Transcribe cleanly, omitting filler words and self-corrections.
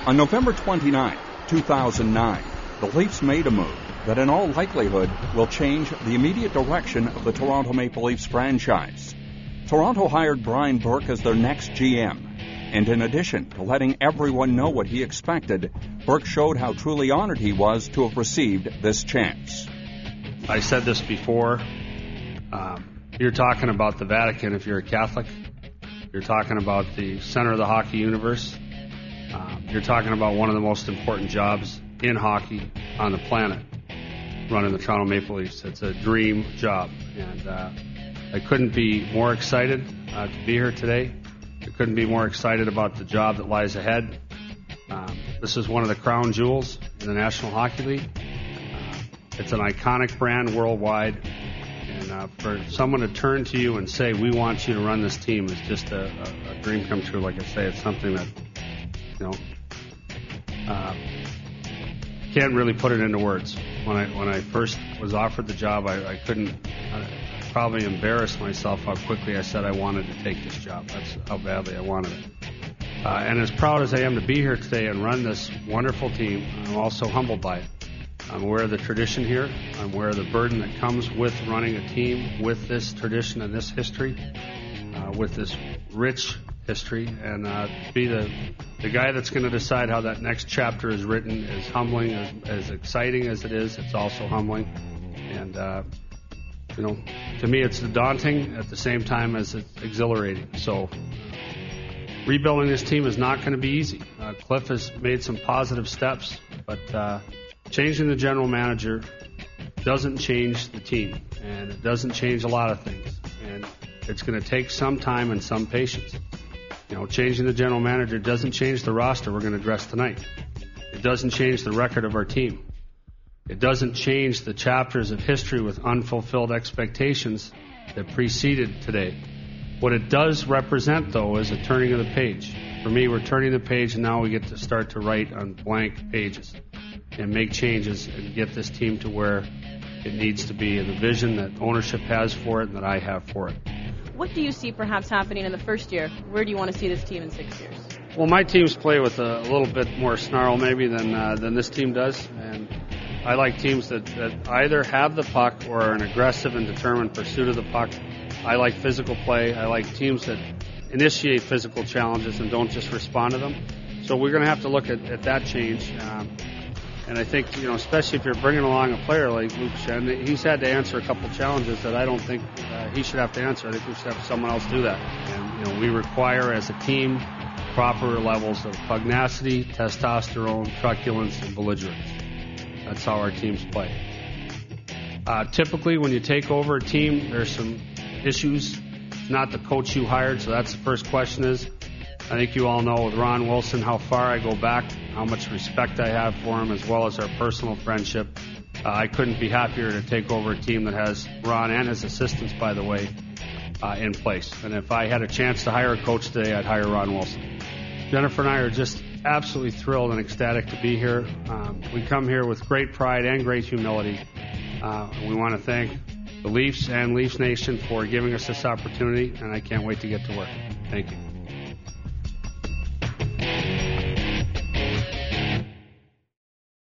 On November 29, 2009, the Leafs made a move that in all likelihood will change the immediate direction of the Toronto Maple Leafs franchise. Toronto hired Brian Burke as their next GM, and in addition to letting everyone know what he expected, Burke showed how truly honored he was to have received this chance. I said this before. You're talking about the Vatican if you're a Catholic. You're talking about the center of the hockey universe. You're talking about one of the most important jobs in hockey on the planet, running the Toronto Maple Leafs. It's a dream job, and I couldn't be more excited to be here today. I couldn't be more excited about the job that lies ahead. This is one of the crown jewels in the National Hockey League. It's an iconic brand worldwide, and for someone to turn to you and say, we want you to run this team is just a dream come true. Like I say, it's something that, can't really put it into words. When I first was offered the job, I couldn't probably embarrass myself how quickly I said I wanted to take this job. That's how badly I wanted it. And as proud as I am to be here today and run this wonderful team, I'm also humbled by it. I'm aware of the tradition here. I'm aware of the burden that comes with running a team with this tradition and this history, with this rich history, and to be the guy that's going to decide how that next chapter is written is humbling. As exciting as it is, it's also humbling. And, to me it's daunting at the same time as it's exhilarating. So rebuilding this team is not going to be easy. Cliff has made some positive steps, but changing the general manager doesn't change the team, and it doesn't change a lot of things. And it's going to take some time and some patience. Changing the general manager doesn't change the roster we're going to address tonight. It doesn't change the record of our team. It doesn't change the chapters of history with unfulfilled expectations that preceded today. What it does represent, though, is a turning of the page. For me, we're turning the page, and now we get to start to write on blank pages and make changes and get this team to where it needs to be, and the vision that ownership has for it and that I have for it. What do you see perhaps happening in the first year? Where do you want to see this team in 6 years? Well, my teams play with a little bit more snarl maybe than this team does, and I like teams that either have the puck or are an aggressive and determined pursuit of the puck. I like physical play. I like teams that initiate physical challenges and don't just respond to them. So we're going to have to look at that change. And I think, especially if you're bringing along a player like Luke Schenn, he's had to answer a couple challenges that I don't think he should have to answer. I think we should have someone else do that. And, we require as a team proper levels of pugnacity, testosterone, truculence, and belligerence. That's how our teams play. Typically, when you take over a team, there's some issues. It's not the coach you hired, so that's the first question is. I think you all know with Ron Wilson how far I go back, how much respect I have for him, as well as our personal friendship. I couldn't be happier to take over a team that has Ron and his assistants, by the way, in place. And if I had a chance to hire a coach today, I'd hire Ron Wilson. Jennifer and I are just absolutely thrilled and ecstatic to be here. We come here with great pride and great humility. We want to thank the Leafs and Leafs Nation for giving us this opportunity, and I can't wait to get to work. Thank you.